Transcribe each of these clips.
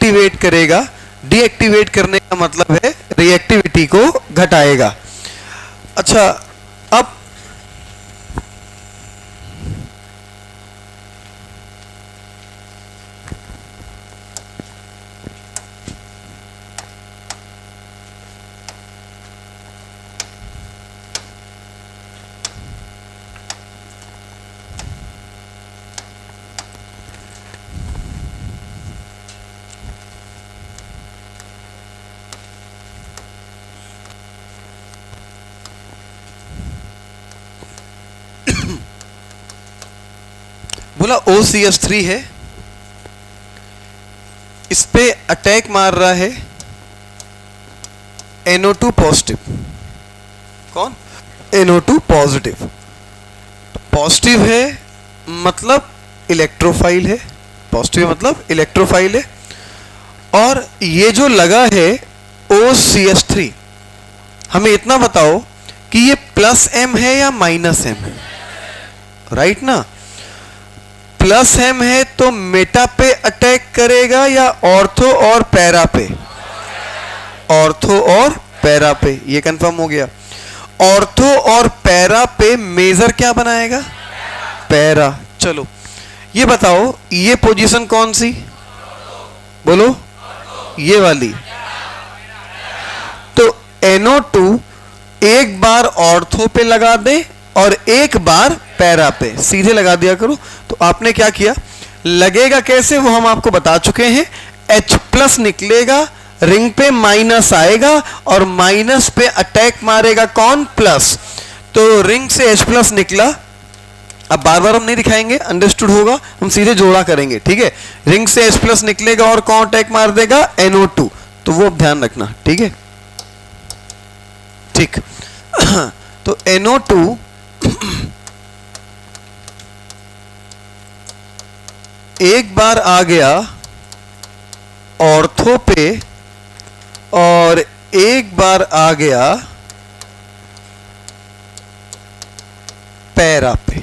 Deactivate करेगा। Deactivate करने का मतलब है रिएक्टिविटी को घटाएगा। अच्छा, अब बोला OCH3 है, इस पे अटैक मार रहा है NO2 पॉजिटिव। कौन? NO2 positive. पॉजिटिव है मतलब इलेक्ट्रोफाइल है, पॉजिटिव मतलब इलेक्ट्रोफाइल है। और ये जो लगा है OCH3, हमें इतना बताओ कि ये प्लस M है या माइनस M है? राइट ना? प्लस M है तो मेटा पे अटैक करेगा या ऑर्थो और पैरा पे? ऑर्थो और पैरा पे, ये कंफर्म हो गया। ऑर्थो और पैरा पे मेजर क्या बनाएगा? पैरा। चलो ये बताओ, ये पोजीशन कौन सी? बोलो, ये वाली। तो NO2 एक बार ऑर्थो पे लगा दे और एक बार पैरा पे, सीधे लगा दिया करो। तो आपने क्या किया, लगेगा कैसे वो हम आपको बता चुके हैं। H+ निकलेगा, रिंग पे माइनस आएगा और माइनस पे अटैक मारेगा कौन? प्लस। तो रिंग से H+ निकला। अब बार बार हम नहीं दिखाएंगे, अंडरस्टूड होगा, हम सीधे जोड़ा करेंगे, ठीक है। रिंग से H+ निकलेगा और कौन अटैक मार देगा? NO2। तो वो ध्यान रखना, ठीक है। ठीक तो NO2 एक बार आ गया ऑर्थो पे और एक बार आ गया पैरा पे।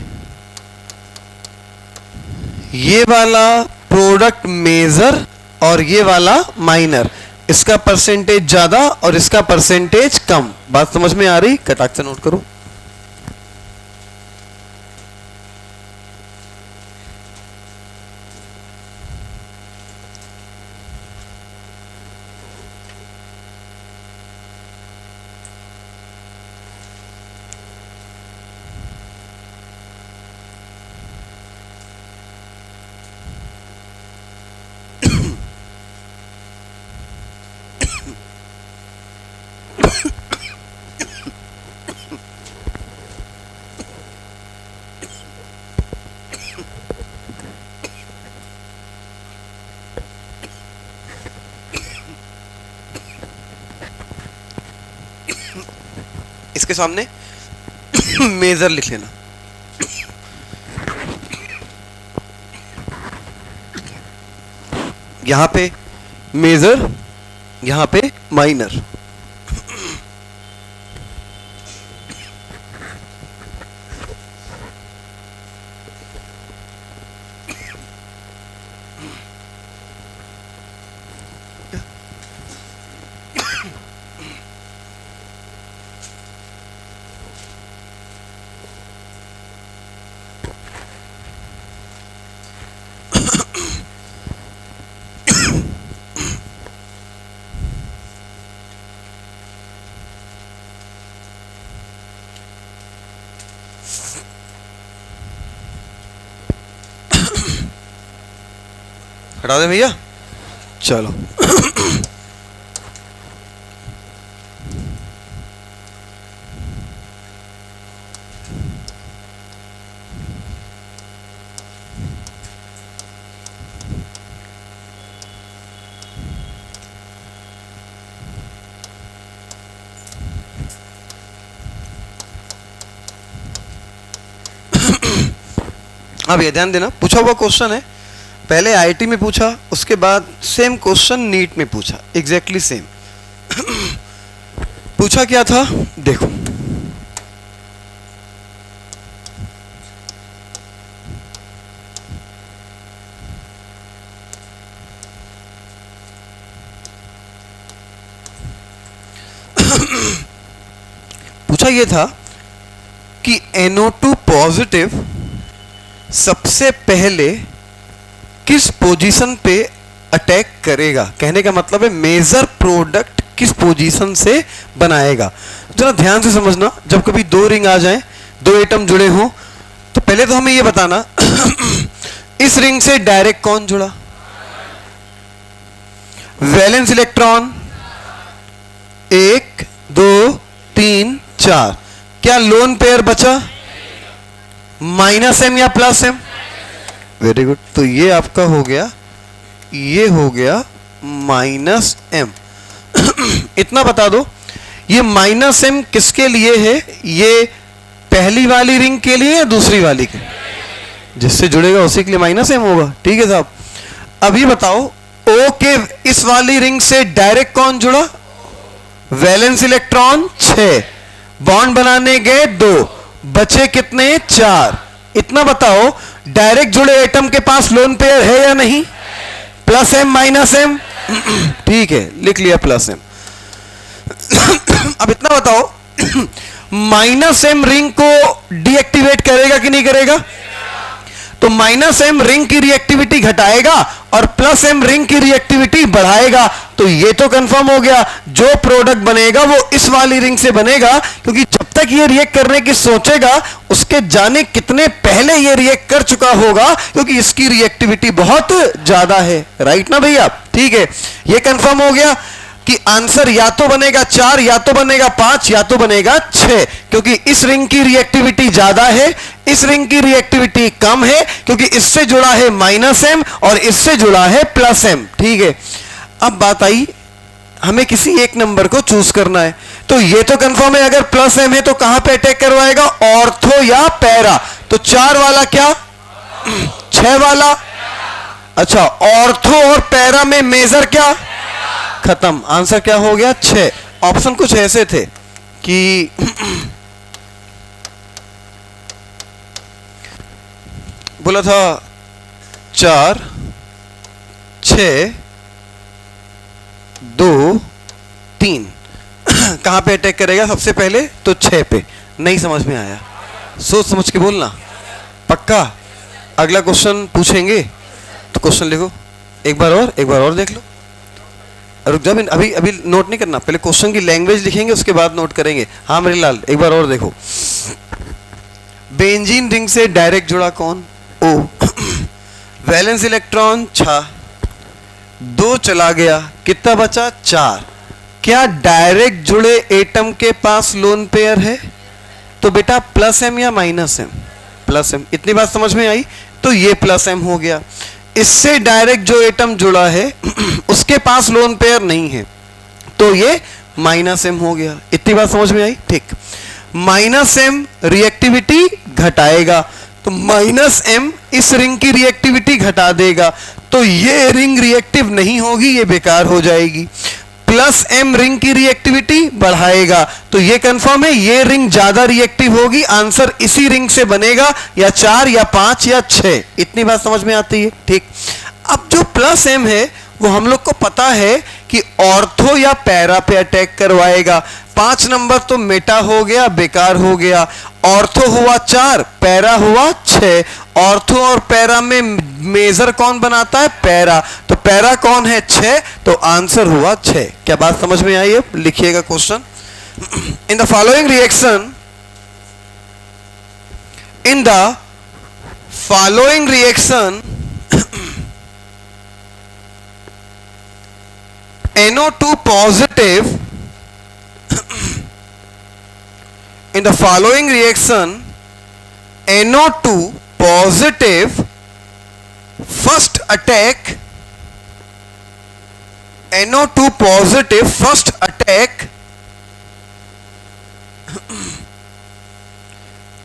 ये वाला प्रोडक्ट मेजर और ये वाला माइनर, इसका परसेंटेज ज्यादा और इसका परसेंटेज कम। बात समझ में आ रही? कटाक्ष से नोट करो। इसके सामने मेजर लिख लेना। यहां पे मेजर, यहां पे माइनर। हटा दे भैया, चलो। अब ये ध्यान देना, पूछा हुआ क्वेश्चन है, पहले आईआईटी में पूछा, उसके बाद सेम क्वेश्चन नीट में पूछा, एग्जैक्टली सेम। पूछा क्या था देखो, पूछा ये था कि NO2 पॉजिटिव सबसे पहले किस पोजीशन पे अटैक करेगा। कहने का मतलब है मेजर प्रोडक्ट किस पोजीशन से बनाएगा। जरा ध्यान से समझना, जब कभी दो रिंग आ जाएं, दो एटम जुड़े हों, तो पहले तो हमें यह बताना इस रिंग से डायरेक्ट कौन जुड़ा। वैलेंस इलेक्ट्रॉन 1 2 3 4, क्या लोन पेयर बचा? -m या +m? Very good. तो ये आपका हो गया, ये हो गया -m। इतना बता दो, ये -m किसके लिए है? ये पहली वाली रिंग के लिए या दूसरी वाली के? जिससे जुड़ेगा उसी के लिए -m होगा। ठीक है साहब। अभी बताओ O के इस वाली रिंग से डायरेक्ट कौन जुड़ा? वैलेंस इलेक्ट्रॉन 6, बॉन्ड बनाने गए 2, बचे कितने? 4। इतना बताओ, डायरेक्ट जुड़े एटम के पास लोन पेयर है या नहीं? +m -m? ठीक है, लिख लिया +m। अब इतना बताओ, -m रिंग को डीएक्टिवेट करेगा कि नहीं करेगा? तो -m रिंग की रिएक्टिविटी घटाएगा और +m रिंग की रिएक्टिविटी बढ़ाएगा। तो ये तो कंफर्म हो गया, जो प्रोडक्ट बनेगा वो इस वाली रिंग से बनेगा, क्योंकि जब तक ये रिएक्ट करने की सोचेगा उसके जाने कितने पहले ये रिएक्ट कर चुका होगा, क्योंकि इसकी रिएक्टिविटी बहुत ज्यादा है। राइट ना भैया? ठीक है, ये कंफर्म हो गया कि आंसर या तो बनेगा 4, या तो बनेगा 5, या तो बनेगा 6, क्योंकि इस रिंग की रिएक्टिविटी ज्यादा है, इस रिंग की रिएक्टिविटी कम है, क्योंकि इससे जुड़ा है -m और इससे जुड़ा है +m। ठीक है, अब बात आई, हमें किसी एक नंबर को चूज करना है। तो ये तो कंफर्म है, अगर +m है तो कहां पे अटैक करवाएगा? ऑर्थो या पैरा? तो 4 वाला क्या? 6 वाला? अच्छा, ऑर्थो और पैरा में मेजर क्या? खत्म। आंसर क्या हो गया? 6। ऑप्शन कुछ ऐसे थे कि बोला था 4 6 2 3। कहां पे अटैक करेगा सबसे पहले? तो 6 पे। नहीं समझ में आया? सोच समझ के बोलना, पक्का? अगला क्वेश्चन पूछेंगे तो क्वेश्चन लिखो, एक बार और देख लो। रुक जा, अभी अभी नोट नहीं करना, पहले क्वेश्चन की लैंग्वेज लिखेंगे उसके बाद नोट करेंगे। हाँ मेरे लाल, एक बार और देखो। बेंजीन रिंग से डायरेक्ट जुड़ा कौन? O। वैलेंस इलेक्ट्रॉन 6, 2 चला गया, कितना बचा? 4। क्या डायरेक्ट जुड़े एटम के पास लोन पेयर है? तो बेटा +m या -m? +m। इतनी बात समझ में आई? तो ये +m हो गया। इससे डायरेक्ट जो एटम जुड़ा है उसके पास लोन पेयर नहीं है, तो ये -m हो गया। इतनी बात समझ में आई? ठीक। -m रिएक्टिविटी घटाएगा, तो -m इस रिंग की रिएक्टिविटी घटा देगा, तो ये रिंग रिएक्टिव नहीं होगी, ये बेकार हो जाएगी। +m रिंग की रिएक्टिविटी बढ़ाएगा, तो ये कंफर्म है, ये रिंग ज्यादा रिएक्टिव होगी। आंसर इसी रिंग से बनेगा, या 4 या 5 या 6। इतनी बात समझ में आती है? ठीक। अब जो +m है वो हम लोग को पता है कि ऑर्थो या पैरा पे अटैक करवाएगा। 5 नंबर तो मेटा हो गया, बेकार हो गया। ऑर्थो हुआ 4, पैरा हुआ 6। ऑर्थो और पैरा में मेजर कौन बनाता है? पैरा। तो पैरा कौन है? 6। तो आंसर हुआ 6। क्या बात समझ में आई? अब लिखिएगा question. In the following reaction, in the following reaction NO2 positive, in the following reaction NO2 positive first attack, NO2 positive first attack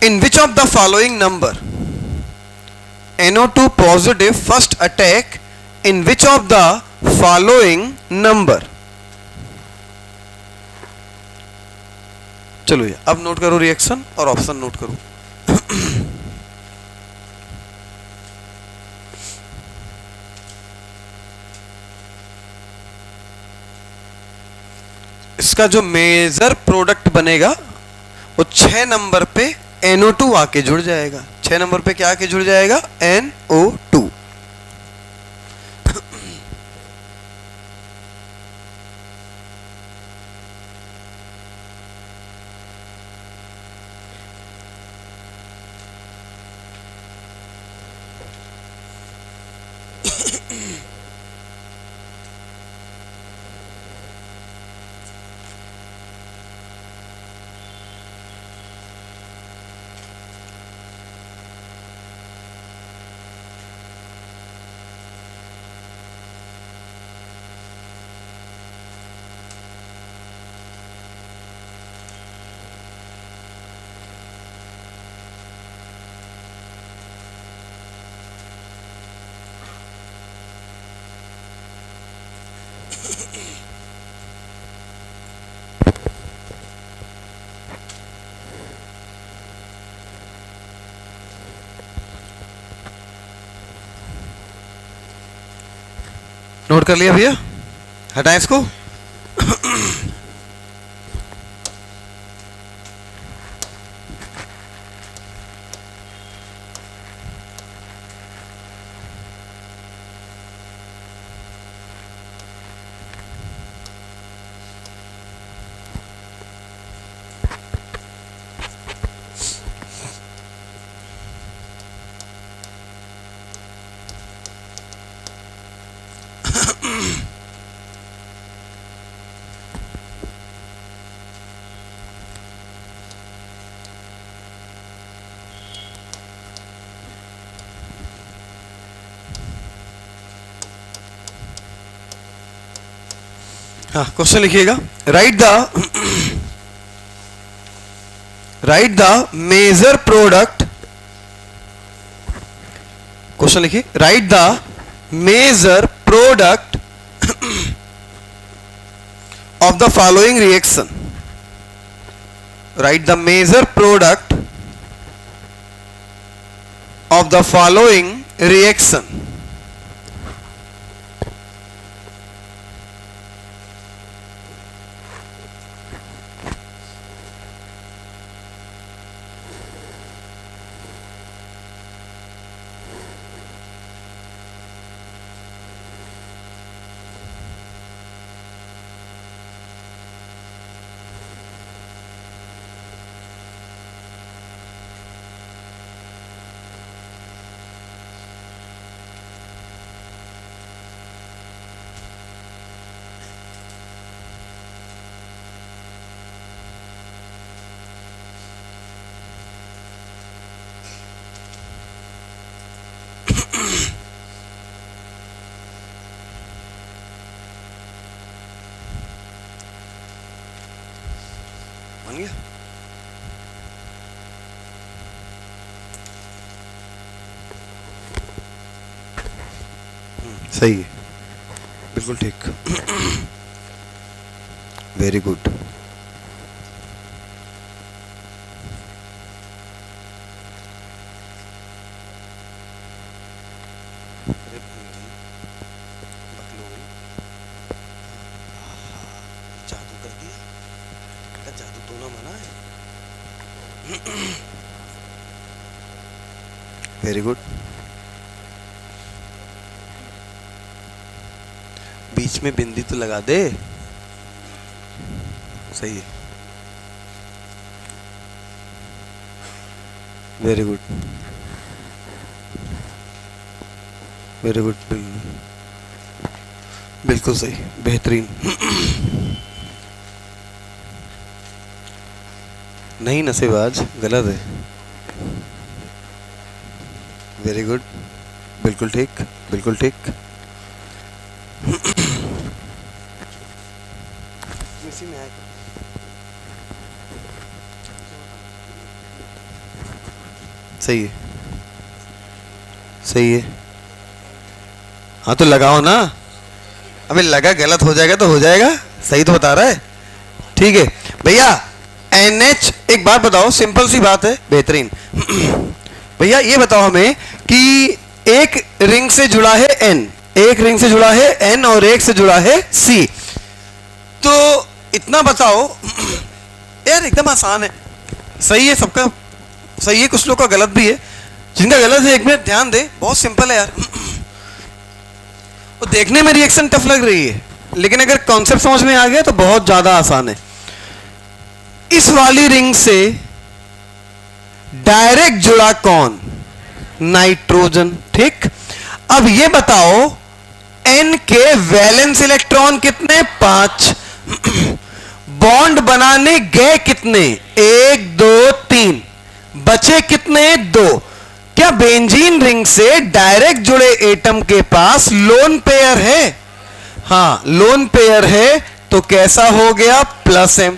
in which of the following number? NO2 positive first attack in which of the following number? चलो ये अब note करो reaction और option note करो। इसका जो major product बनेगा वो 6 नंबर पे NO2 आके जुड़ जाएगा। 6 नंबर पे क्या आके जुड़ जाएगा? NO2। नोट कर लिया भैया? हटाएं इसको। हाँ, क्वेश्चन लिखिएगा। Write the major product. Question लिखिए, write the major product of the following reaction. Write the major product of the following reaction. बन गया? सही है, बिल्कुल ठीक। Very good. जादू कर दिया, जादू तो ना मना है। Very good. बीच में बिंदी तो लगा दे। सही है, वेरी गुड, वेरी गुड, बिल्कुल सही, बेहतरीन। नहीं नशेबाज, गलत है। वेरी गुड, बिल्कुल ठीक, बिल्कुल ठीक। सही है, सही है। हाँ तो लगाओ ना। अबे लगा, गलत हो जाएगा तो हो जाएगा, सही तो बता रहा है। ठीक है भैया। NH, एक बात बताओ, सिंपल सी बात है, बेहतरीन। भैया ये बताओ हमें कि एक रिंग से जुड़ा है N, एक रिंग से जुड़ा है N और एक से जुड़ा है C। तो इतना बताओ यार, एकदम आसान है। सही है सबका, सही है, कुछ लोग का गलत भी है। जिनका गलत है 1 मिनट ध्यान दे, बहुत सिंपल है यार। वो देखने में रिएक्शन टफ लग रही है, लेकिन अगर कॉन्सेप्ट समझ में आ गया तो बहुत ज्यादा आसान है। इस वाली रिंग से डायरेक्ट जुड़ा कौन? नाइट्रोजन। ठीक, अब ये बताओ N के वैलेंस इलेक्ट्रॉन कितने? 5। बॉन्ड बनाने गए कितने? 1 2 3। बचे कितने? 2। क्या बेंजीन रिंग से डायरेक्ट जुड़े एटम के पास लोन पेयर है? हाँ, लोन पेयर है। तो कैसा हो गया? +m।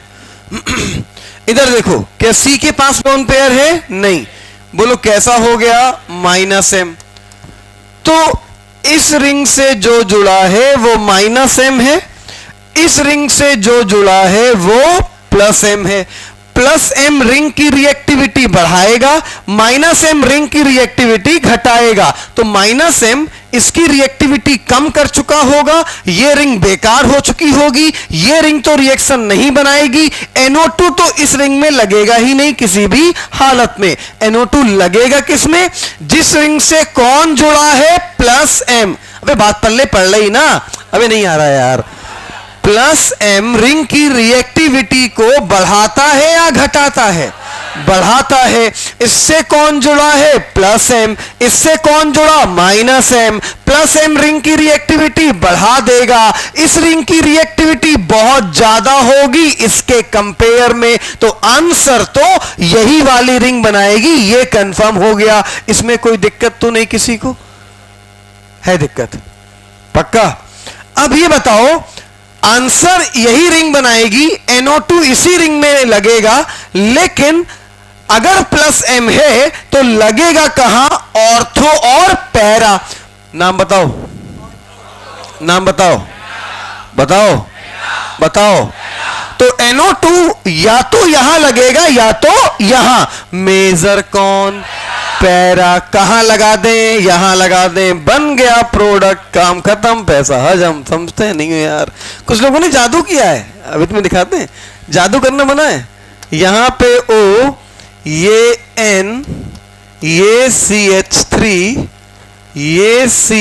इधर देखो, क्या C के पास लोन पेयर है? नहीं। बोलो कैसा हो गया? -m। तो इस रिंग से जो जुड़ा है वो -m है, इस रिंग से जो जुड़ा है वो +m है। +m रिंग की रिएक्टिविटी बढ़ाएगा, -m रिंग की रिएक्टिविटी घटाएगा। तो -m इसकी रिएक्टिविटी कम कर चुका होगा, ये रिंग बेकार हो चुकी होगी, ये रिंग तो रिएक्शन नहीं बनाएगी। NO2 तो इस रिंग में लगेगा ही नहीं किसी भी हालत में। NO2 लगेगा किसमें? जिस रिंग से कौन जुड़ा है? +m। अबे बात पल्ले पड़ रही ना? अबे नहीं आ रहा यार। +m रिंग की रिएक्टिविटी को बढ़ाता है या घटाता है? बढ़ाता है। इससे कौन जुड़ा है? +m। इससे कौन जुड़ा? -m। +m रिंग की रिएक्टिविटी बढ़ा देगा, इस रिंग की रिएक्टिविटी बहुत ज्यादा होगी इसके कंपेयर में, तो आंसर तो यही वाली रिंग बनाएगी। ये कंफर्म हो गया। इसमें कोई दिक्कत तो नहीं किसी को? है दिक्कत? पक्का? अब ये बताओ, आंसर यही रिंग बनाएगी, NO2 इसी रिंग में लगेगा, लेकिन अगर +m है तो लगेगा कहां? ऑर्थो और पैरा। नाम बताओ, नाम बताओ, बताओ, बताओ। तो NO2 या तो यहां लगेगा या तो यहां। मेजर कौन? पैरा। कहां लगा दें? यहां लगा दें। बन गया प्रोडक्ट, काम खत्म, पैसा हजम। समझते हैं नहीं हो यार? कुछ लोगों ने जादू किया है, अभी तुम्हें दिखाते हैं। जादू करना मना है। यहां पे O, ये N, ये CH3, ये C,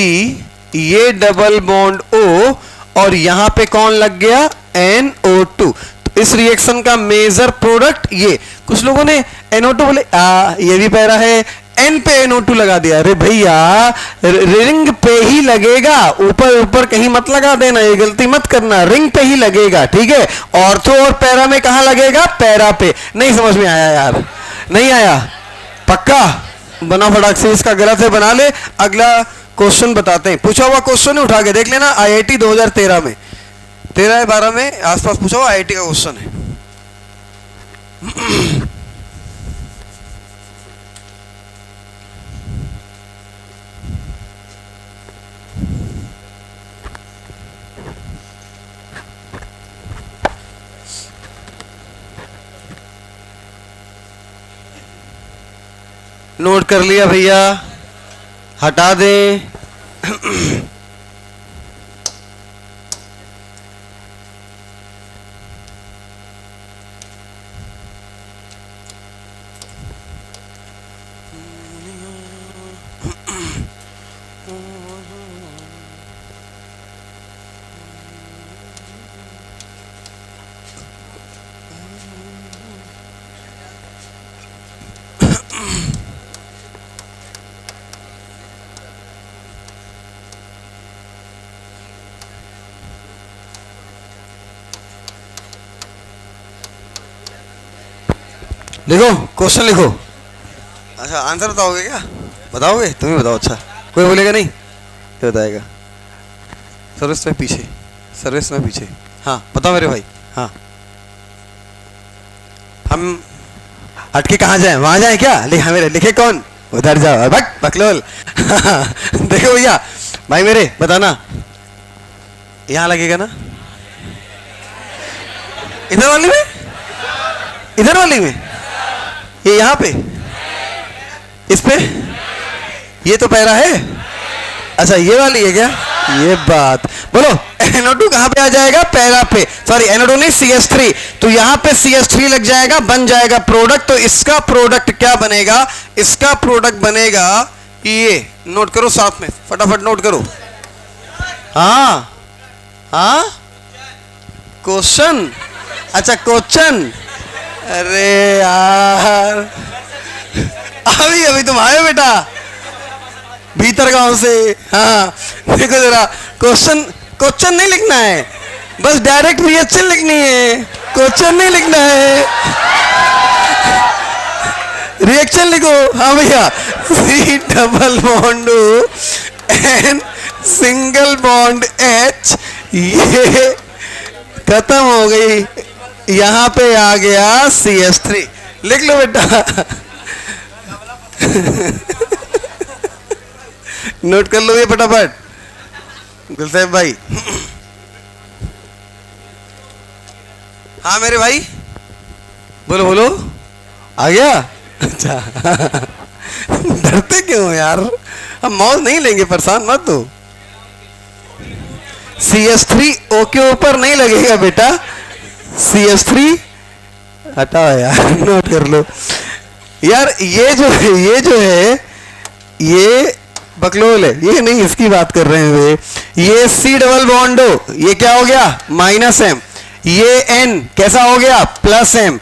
ये डबल बॉन्ड O, और यहां पे कौन लग गया? NO2। तो इस रिएक्शन का मेजर प्रोडक्ट ये। कुछ लोगों ने NO2 बोले ये भी पैरा है, N पे NO2 लगा दिया। अरे भैया, रिंग पे ही लगेगा, ऊपर ऊपर कहीं मत लगा देना, ये गलती मत करना। रिंग पे ही लगेगा, ठीक है? ऑर्थो और पैरा में कहां लगेगा? पैरा पे। नहीं समझ में आया यार? नहीं आया? पक्का? बना फटाक से, इसका गलत है बना ले। अगला क्वेश्चन बताते हैं। पूछा हुआ क्वेश्चन है, उठा के देख लेना। IIT 2013 में, 13-12 में आसपास पूछा हुआ IIT का क्वेश्चन है। नोट कर लिया भैया? हटा दें। लिखो, क्वेश्चन लिखो। अच्छा, आंसर बताओगे क्या? बताओगे? तुम ही बताओ। अच्छा, कोई बोलेगा नहीं? क्या बताएगा? सर्विस में पीछे, सर्विस में पीछे। हाँ बताओ मेरे भाई। हाँ, हम हटके कहाँ जाएं? वहां जाएं क्या? हाँ मेरे लिखे कौन? उधर जाओ। भक बकलोल। देखो भैया, भाई मेरे बताना, यहाँ लगेगा ना? इधर वाली में? इधर वाली में? ये यहाँ पे? इस पे? ये तो पैरा है। अच्छा, ये वाली है क्या? ये बात बोलो, NO2 कहां पे आ जाएगा? पैरा पे, सॉरी NO2 नहीं CH3, तो यहां पे CH3 लग जाएगा, बन जाएगा प्रोडक्ट। तो इसका प्रोडक्ट क्या बनेगा? इसका प्रोडक्ट बनेगा ये, नोट करो साथ में, फटाफट नोट करो। हाँ हाँ, क्वेश्चन, अच्छा क्वेश्चन, अरे यार अभी अभी तुम आए बेटा भीतर गांव से। हाँ देखो जरा, क्वेश्चन, क्वेश्चन नहीं लिखना है, बस डायरेक्ट रिएक्शन लिखनी है, क्वेश्चन नहीं लिखना है, रिएक्शन लिखो। हाँ भैया, C double bond N single bond H, ये खत्म हो गई, यहां पे आ गया CH3, लिख लो बेटा नोट कर लो ये फटाफट गुलसेब भाई। हाँ मेरे भाई, बोलो बोलो, आ गया? अच्छा डरते क्यों यार, हम मौज नहीं लेंगे, परेशान मत हो। CH3 O के ऊपर नहीं लगेगा बेटा, CH3 हटाओ यार, नोट कर लो यार। ये जो है ये बकलोल है, ये नहीं, इसकी बात कर रहे हैं। ये C डबल बॉन्ड हो, ये क्या हो गया? -M, ये N कैसा हो गया? +M,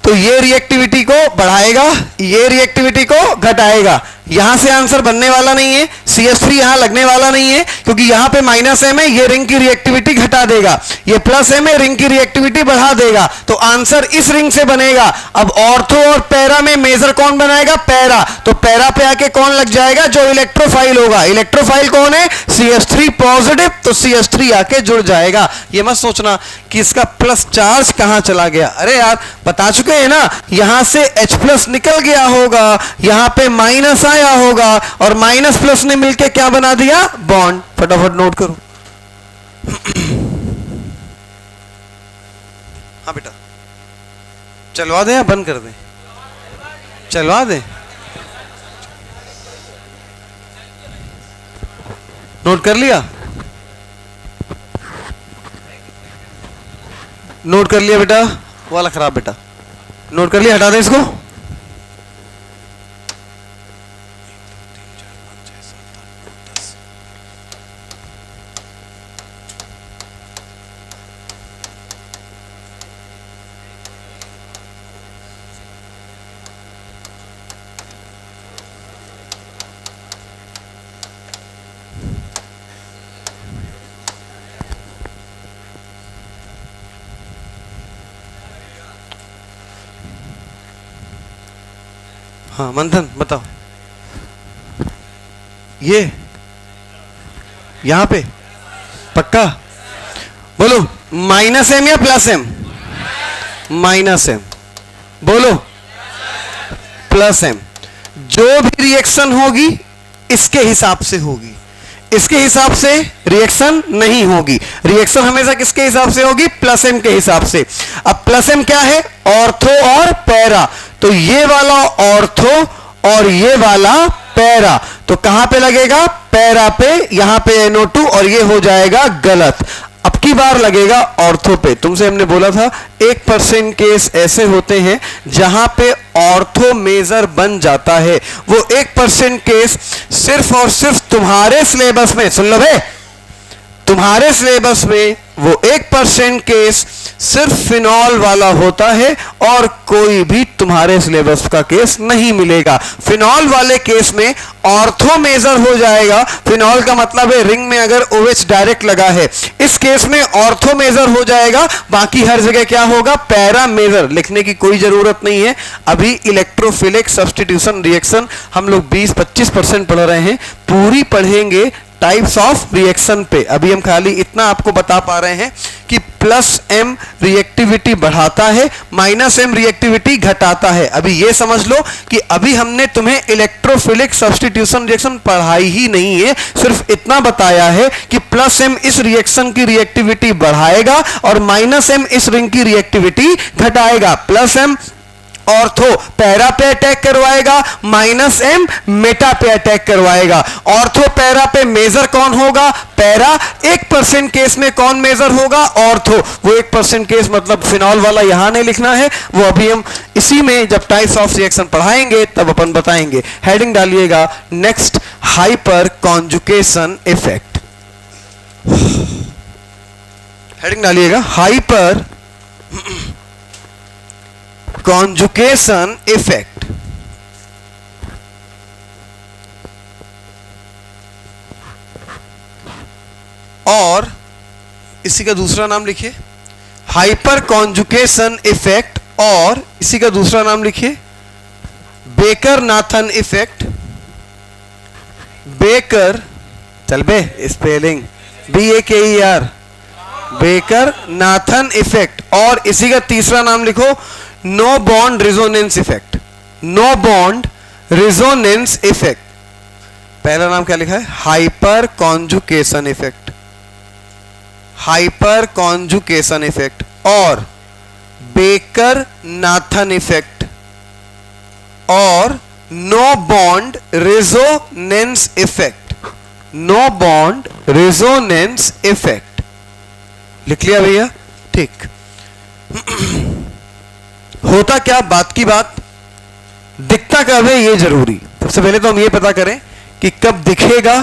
तो ये रिएक्टिविटी को बढ़ाएगा, ये रिएक्टिविटी को घटाएगा। यहां से आंसर बनने वाला नहीं है, CH3 यहां लगने वाला नहीं है, क्योंकि यहां पे -M है, ये रिंग की रिएक्टिविटी घटा देगा, ये +M है, रिंग की रिएक्टिविटी बढ़ा देगा, तो आंसर इस रिंग से बनेगा। अब ऑर्थो और पैरा में मेजर कौन बनाएगा? पैरा, तो पैरा पे आके कौन लग जाएगा? जो इलेक्ट्रोफाइल होगा। इलेक्ट्रोफाइल कौन है? CH3 पॉजिटिव, तो CH3 आके जुड़ जाएगा। ये मत सोचना कि इसका प्लस चार्ज कहां चला गया, अरे यार बता चुके हैं ना, यहां से H+ निकल गया होगा, यहां पे माइनस आया होगा, और माइनस प्लस ने मिलके क्या बना दिया? बॉन्ड। फटाफट नोट करो। हाँ बेटा, चलवा दें या बंद कर दें? चलवा दें। नोट कर लिया? नोट कर लिया बेटा? वाला खराब बेटा, नोट कर लिया? हटा दें इसको। हाँ मंथन बताओ, ये यहां पे पक्का बोलो, -M या +M? -M, बोलो +M। जो भी रिएक्शन होगी इसके हिसाब से होगी, इसके हिसाब से रिएक्शन नहीं होगी। रिएक्शन हमेशा किसके हिसाब से होगी? +M के हिसाब से। अब +M क्या है? ऑर्थो और पैरा, तो ये वाला ऑर्थो और ये वाला पैरा, तो कहां पे लगेगा? पैरा पे, यहां पे NO2, और ये हो जाएगा गलत। अब की बार लगेगा ऑर्थो पे। तुमसे हमने बोला था 1% केस ऐसे होते हैं जहां पे ऑर्थो मेजर बन जाता है। वो 1% केस सिर्फ और सिर्फ तुम्हारे सिलेबस में, सुन लो भाई, तुम्हारे सिलेबस में वो 1% केस सिर्फ फिनॉल वाला होता है, और कोई भी तुम्हारे सिलेबस का केस नहीं मिलेगा। फिनॉल वाले केस में ऑर्थो मेजर हो जाएगा। फिनॉल का मतलब है रिंग में अगर OH डायरेक्ट लगा है, इस केस में ऑर्थो मेजर हो जाएगा, बाकी हर जगह क्या होगा? Para major. लिखने की कोई जरूरत नहीं है। अभी इलेक्ट्रोफिलिक सब्स्टिट्यूशन रिएक्शन हम लोग 20-25% पढ़ रहे हैं, पूरी पढ़ेंगे टाइप्स ऑफ रिएक्शन पे। अभी हम खाली इतना आपको बता पा रहे हैं कि +M रिएक्टिविटी बढ़ाता है, -M रिएक्टिविटी घटाता है। अभी ये समझ लो कि अभी हमने तुम्हें इलेक्ट्रोफिलिक सब्स्टिट्यूशन रिएक्शन पढ़ाई ही नहीं है, सिर्फ इतना बताया है कि +M इस रिएक्शन की रिएक्टिविटी बढ़ाएगा और -M इस रिंग की रिएक्टिविटी घटाएगा। +M ऑर्थो पैरा पे अटैक करवाएगा, माइनस एम मेटा पे अटैक करवाएगा। ऑर्थो पैरा पे मेजर कौन होगा? पैरा। 1% केस में कौन मेजर होगा? ऑर्थो। वो 1% केस मतलब फिनॉल वाला यहां नहीं लिखना है, वो अभी हम इसी में जब टाइप्स ऑफ रिएक्शन पढ़ाएंगे तब अपन बताएंगे। हेडिंग डालिएगा next, hyper conjugation effect. Heading डालिएगा हाइपर कॉन्जुगेशन इफेक्ट। और इसी का दूसरा नाम लिखिए हाइपर कॉन्जुगेशन इफेक्ट, और इसी का दूसरा नाम लिखिए बेकर नाथन इफेक्ट। बेकर, चल बे spelling BAKER, Baker Nathan effect. और इसी का तीसरा नाम लिखो no bond resonance effect. No bond resonance effect. पहला नाम क्या लिखा है? Hyper conjugation effect. Hyper conjugation effect और बेकर नाथन इफेक्ट और no bond resonance effect. No bond resonance effect लिख लिया भैया? ठीक। होता क्या, बात की बात, दिखता कब है ये जरूरी। सबसे पहले तो हम ये पता करें कि कब दिखेगा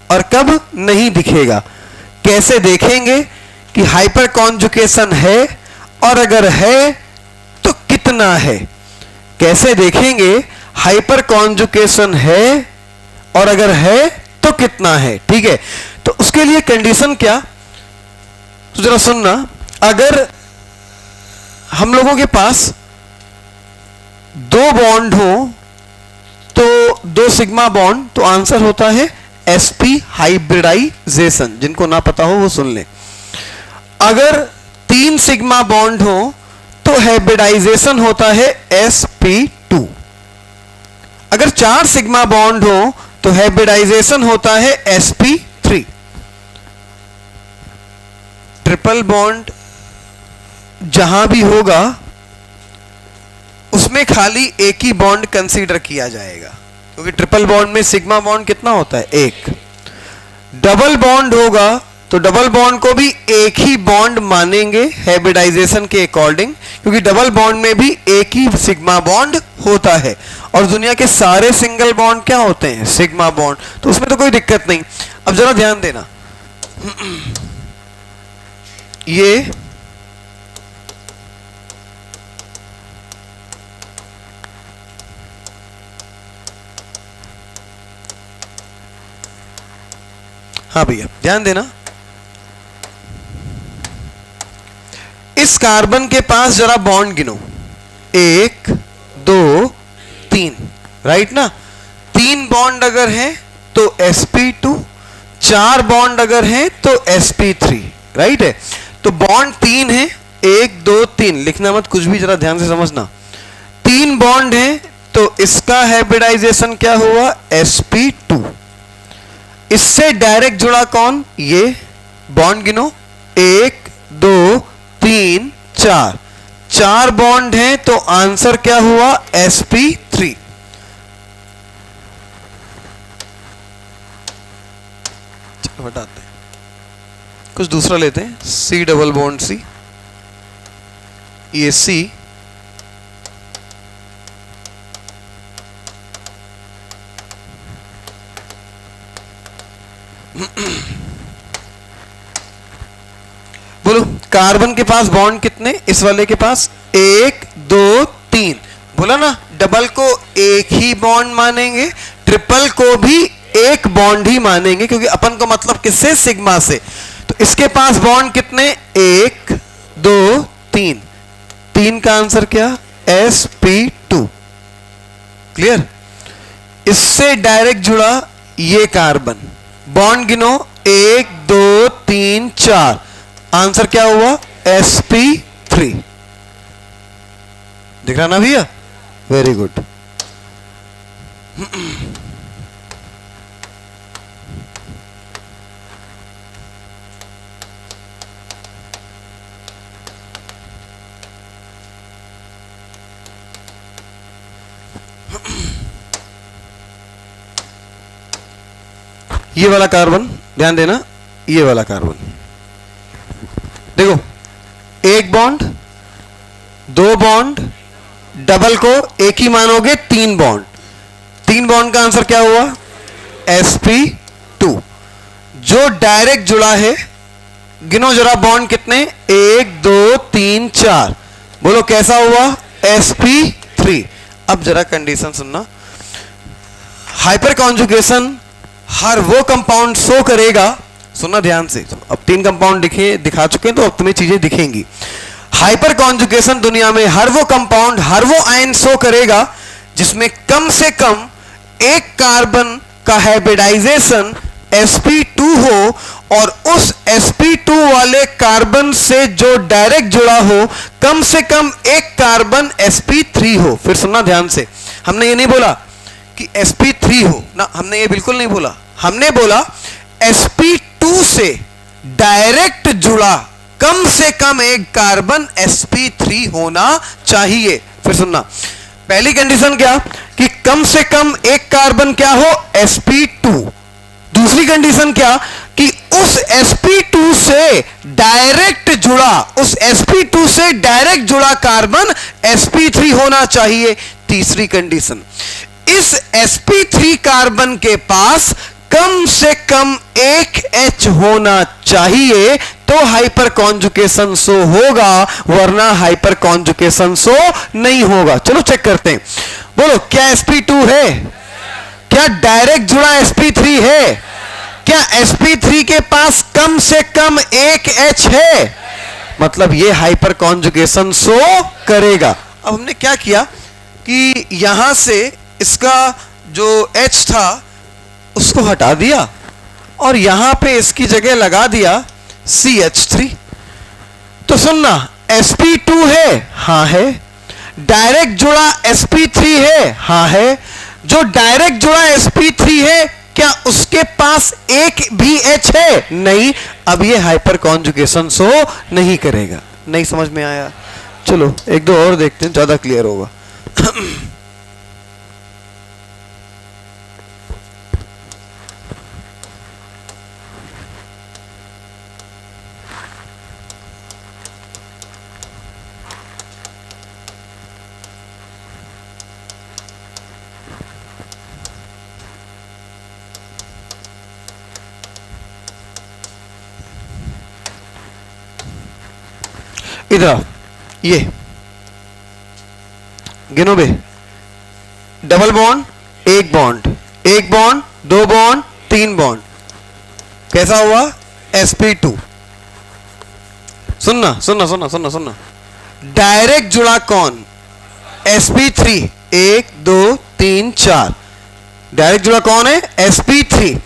और कब नहीं दिखेगा। कैसे देखेंगे कि हाइपर कॉन्जुगेशन है और अगर है तो कितना है। कैसे देखेंगे हाइपर कॉन्जुगेशन है और अगर है तो कितना है। ठीक है, तो उसके लिए कंडीशन क्या, तो जरा सुनना। अगर हम लोगों के पास दो बॉन्ड हो तो दो सिग्मा बॉन्ड, तो आंसर होता है sp हाइब्रिडाइजेशन। जिनको ना पता हो वो सुन लें। अगर 3 सिग्मा बॉन्ड हो तो हाइब्रिडाइजेशन होता है sp2। अगर 4 सिग्मा बॉन्ड हो तो हाइब्रिडाइजेशन होता है sp3। ट्रिपल बॉन्ड जहां भी होगा उसमें खाली एक ही बॉन्ड कंसीडर किया जाएगा, क्योंकि ट्रिपल बॉन्ड में सिग्मा बॉन्ड कितना होता है? 1। डबल बॉन्ड होगा तो डबल बॉन्ड को भी एक ही बॉन्ड मानेंगे हाइब्रिडाइजेशन के अकॉर्डिंग, क्योंकि डबल बॉन्ड में भी एक ही सिग्मा बॉन्ड होता है और दुनिया के सारे सिंगल बॉन्ड क्या होते हैं? Sigma bond. तो उसमें तो कोई दिक्कत नहीं। अब जरा ध्यान देना, ये हाँ भैया ध्यान देना, इस कार्बन के पास जरा बॉन्ड गिनो। 1 2 3, राइट ना? 3 बॉन्ड अगर हैं तो sp2, 4 बॉन्ड अगर हैं तो sp3, राइट है? तो बॉन्ड 3 है, 1 2 3 लिखना मत, कुछ भी जरा ध्यान से समझना। 3 बॉन्ड है तो इसका हाइब्रिडाइजेशन क्या हुआ? sp2। इससे डायरेक्ट जुड़ा कौन? ये बॉन्ड गिनो। 1 2 3 4, 4 बॉन्ड हैं तो आंसर क्या हुआ? sp3। चलो हटाते हैं, कुछ दूसरा लेते हैं। C डबल बॉन्ड C, ये C, बोलो कार्बन के पास बॉन्ड कितने? इस वाले के पास 1 2 3। बोला ना, डबल को एक ही बॉन्ड मानेंगे, ट्रिपल को भी एक बॉन्ड ही मानेंगे, क्योंकि अपन को मतलब किससे? सिग्मा से। तो इसके पास बॉन्ड कितने? 1 2 3। 3 का आंसर क्या? sp2। क्लियर? इससे डायरेक्ट जुड़ा ये कार्बन, बॉन्ड गिनो। 1 2 3 4, आंसर क्या हुआ? sp3। दिख रहा ना भैया? Very good. ये वाला कार्बन, ध्यान देना, ये वाला कार्बन देखो, एक बॉन्ड, दो बॉन्ड, डबल को एक ही मानोगे, तीन बॉन्ड, तीन बॉन्ड का आंसर क्या हुआ? sp2। जो डायरेक्ट जुड़ा है, गिनो जरा बॉन्ड कितने, 1 2 3 4, बोलो कैसा हुआ? sp3। अब जरा कंडीशन सुनना, हाइपर कॉन्जुगेशन हर वो कंपाउंड शो करेगा, सुनना ध्यान से, अब तीन कंपाउंड दिखा चुके हैं तो अब तुम्हें चीजें दिखेंगी। हाइपर कॉन्जुगेशन दुनिया में हर वो कंपाउंड, हर वो आयन शो करेगा जिसमें कम से कम एक कार्बन का हाइब्रिडाइजेशन sp2 हो और उस sp2 वाले कार्बन से जो डायरेक्ट जुड़ा हो कम से कम एक कार्बन sp3 हो। फिर सुनना ध्यान से, हमने ये नहीं बोला कि sp3 हो ना, हमने ये बिल्कुल नहीं बोला, हमने बोला sp2 से डायरेक्ट जुड़ा कम से कम एक कार्बन sp3 होना चाहिए। फिर सुनना, पहली कंडीशन क्या कि कम से कम एक कार्बन क्या हो? sp2। दूसरी कंडीशन क्या कि उस sp2 से डायरेक्ट जुड़ा, उस sp2 से डायरेक्ट जुड़ा कार्बन sp3 होना चाहिए। तीसरी कंडीशन, इस sp3 कार्बन के पास कम से कम एक H होना चाहिए तो हाइपर कॉन्जुगेशन शो होगा, वरना हाइपर कॉन्जुगेशन शो नहीं होगा। चलो चेक करते हैं, बोलो क्या sp2 है? क्या डायरेक्ट जुड़ा sp3 है? क्या sp3 के पास कम से कम एक H है? मतलब ये हाइपर कॉन्जुगेशन शो करेगा। अब हमने क्या किया कि यहां से इसका जो H था उसको हटा दिया और यहां पे इसकी जगह लगा दिया CH3। तो सुनना, sp2 है, हां है। डायरेक्ट जुड़ा sp3 है, हां है। जो डायरेक्ट जुड़ा sp3 है, क्या उसके पास एक भी H है? नहीं। अब ये हाइपर कॉन्जुगेशन शो नहीं करेगा। नहीं समझ में आया? चलो एक दो और देखते हैं, ज्यादा क्लियर होगा। इधर ये गिनो बे, डबल बॉन्ड, एक बॉन्ड, एक बॉन्ड, दो बॉन्ड, तीन बॉन्ड, कैसा हुआ? sp2। सुनना सुनना सुनना सुनना सुनना, डायरेक्ट जुड़ा कौन? sp3। एक दो तीन चार, डायरेक्ट जुड़ा कौन है? sp3।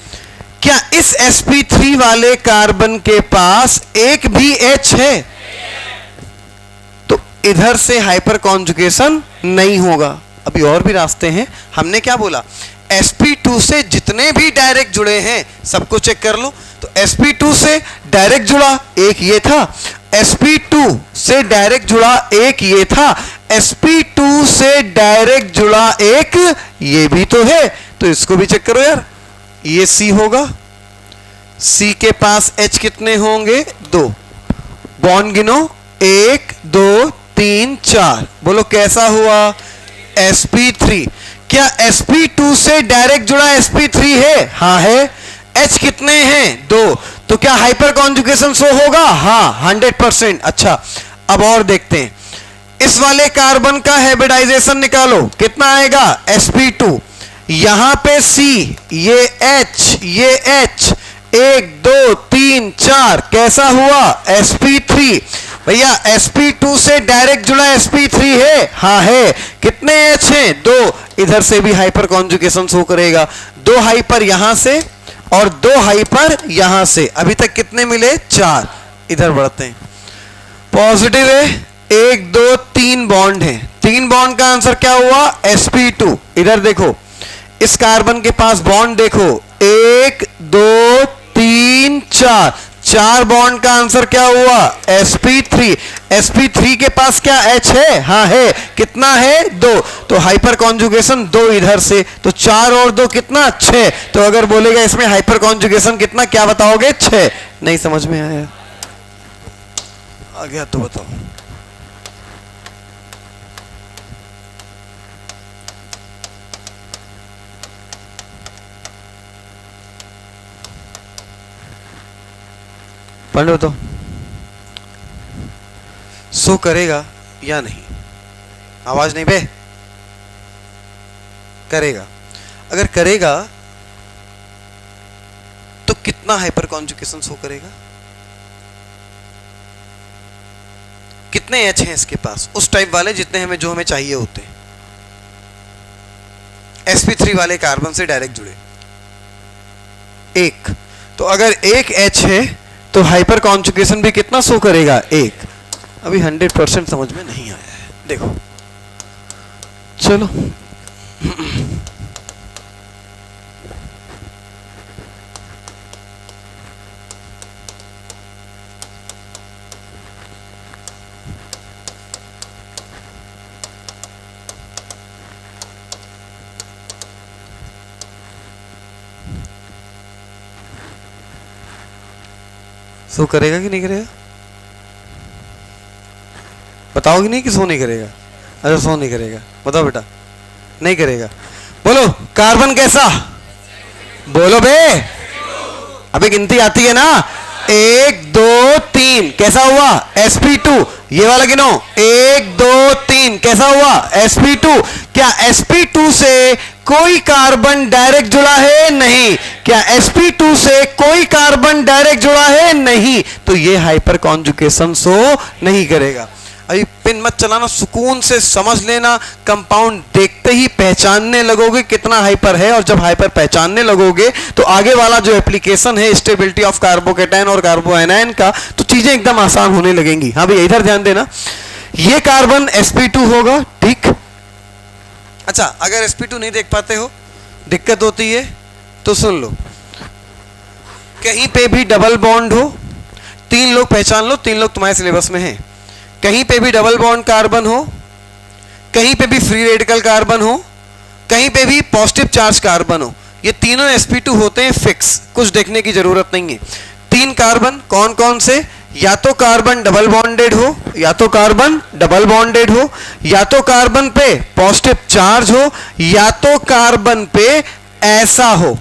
क्या इस sp3 वाले कार्बन के पास एक भी H है? तो इधर से हाइपर कॉन्जुगेशन नहीं होगा। अभी और भी रास्ते हैं। हमने क्या बोला? sp2 से जितने भी डायरेक्ट जुड़े हैं सबको चेक कर लो। तो sp2 से डायरेक्ट जुड़ा एक ये था, sp2 से डायरेक्ट जुड़ा एक ये था, sp2 से डायरेक्ट जुड़ा एक ये भी तो है, तो इसको भी चेक करो यार। ये C होगा, C के पास H कितने होंगे? दो। बॉन्ड गिनो, एक दो तीन चार, बोलो कैसा हुआ? sp3। क्या sp2 से डायरेक्ट जुड़ा sp3 है? हाँ है। H कितने हैं? दो। तो क्या हाइपर कॉन्जुगेशन शो होगा? हाँ 100%। अच्छा अब और देखते हैं, इस वाले कार्बन का हाइब्रिडाइजेशन निकालो, कितना आएगा? sp2। यहां पे C, ये H, ये H, एक दो तीन चार, कैसा हुआ? sp3। भैया sp2 से डायरेक्ट जुड़ा sp3 है? हाँ है। कितने H हैं? दो। इधर से भी हाइपर कॉन्जुगेशन शो करेगा। दो हाइपर यहां से और दो हाइपर यहां से, अभी तक कितने मिले? चार। इधर बढ़ते हैं, पॉजिटिव है, एक दो तीन बॉन्ड है, तीन बॉन्ड का आंसर क्या हुआ? sp2। इधर देखो, इस कार्बन के पास बॉन्ड देखो, एक दो तीन चार, 4 बॉन्ड का आंसर क्या हुआ? sp3। sp3 के पास क्या H है? हाँ है। कितना है? 2। तो हाइपर कॉन्जुगेशन 2 इधर से, तो 4 और 2 कितना? 6। तो अगर बोलेगा इसमें हाइपर कॉन्जुगेशन कितना, क्या बताओगे? 6। नहीं समझ में आया? आ गया तो बताओ। पढ़ लो तो। सो करेगा या नहीं? आवाज नहीं बे। करेगा। अगर करेगा तो कितना हाइपर कॉन्जुगेशन शो करेगा? कितने एच हैं इसके पास? उस टाइप वाले जितने हमें, जो हमें चाहिए होते हैं, sp3 वाले कार्बन से डायरेक्ट जुड़े। 1। तो अगर 1 एच है तो हाइपर कॉन्जुगेशन भी कितना शो करेगा? 1। अभी 100% समझ में नहीं आया है, देखो। चलो सो करेगा कि नहीं करेगा? बताओगे नहीं कि सो नहीं करेगा? अच्छा सो नहीं करेगा, बताओ बेटा। नहीं करेगा। बोलो कार्बन कैसा? बोलो बे। अबे गिनती आती है ना? 1 2 3 कैसा हुआ? sp2। ये वाला गिनो। 1 2 3 कैसा हुआ? sp2। क्या sp2 से कोई कार्बन डायरेक्ट जुड़ा है? नहीं। क्या sp2 से कोई कार्बन डायरेक्ट जुड़ा है? नहीं। तो ये हाइपर कॉन्जुगेशन शो नहीं करेगा। अभी पिन मत चलाना, सुकून से समझ लेना। कंपाउंड देखते ही पहचानने लगोगे कितना हाइपर है, और जब हाइपर पहचानने लगोगे तो आगे वाला जो एप्लीकेशन है स्टेबिलिटी ऑफ कार्बोकेटायन और कार्बोएनायन का, तो चीजें एकदम आसान होने लगेंगी। हाँ भैया इधर ध्यान देना। ये कार्बन sp2 होगा, ठीक। अच्छा अगर sp2 नहीं देख पाते हो, दिक्कत होती है, तो सुन लो। कहीं पे भी डबल बॉन्ड हो, 3 लोग पहचान लो, 3 लोग तुम्हारे सिलेबस में हैं। कहीं पे भी डबल बॉन्ड कार्बन हो, कहीं पे भी फ्री रेडिकल कार्बन हो, कहीं पे भी पॉजिटिव चार्ज कार्बन हो, ये तीनों sp2 होते हैं फिक्स, कुछ देखने की जरूरत नहीं है। 3 कार्बन कौन कौन से? या तो कार्बन डबल बॉन्डेड हो, या तो कार्बन डबल बॉन्डेड हो, या तो कार्बन पे पॉजिटिव चार्ज हो, या तो कार्बन पे ऐसा हो।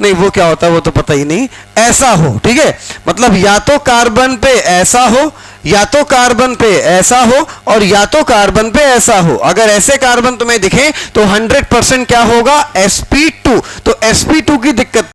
नहीं वो क्या होता है वो तो पता ही नहीं। ऐसा हो, ठीक है। मतलब या तो कार्बन पे ऐसा हो, या तो कार्बन पे ऐसा हो, और या तो कार्बन पे ऐसा हो। अगर ऐसे कार्बन तुम्हें दिखे तो 100% क्या होगा? sp2। तो sp2 की दिक्कत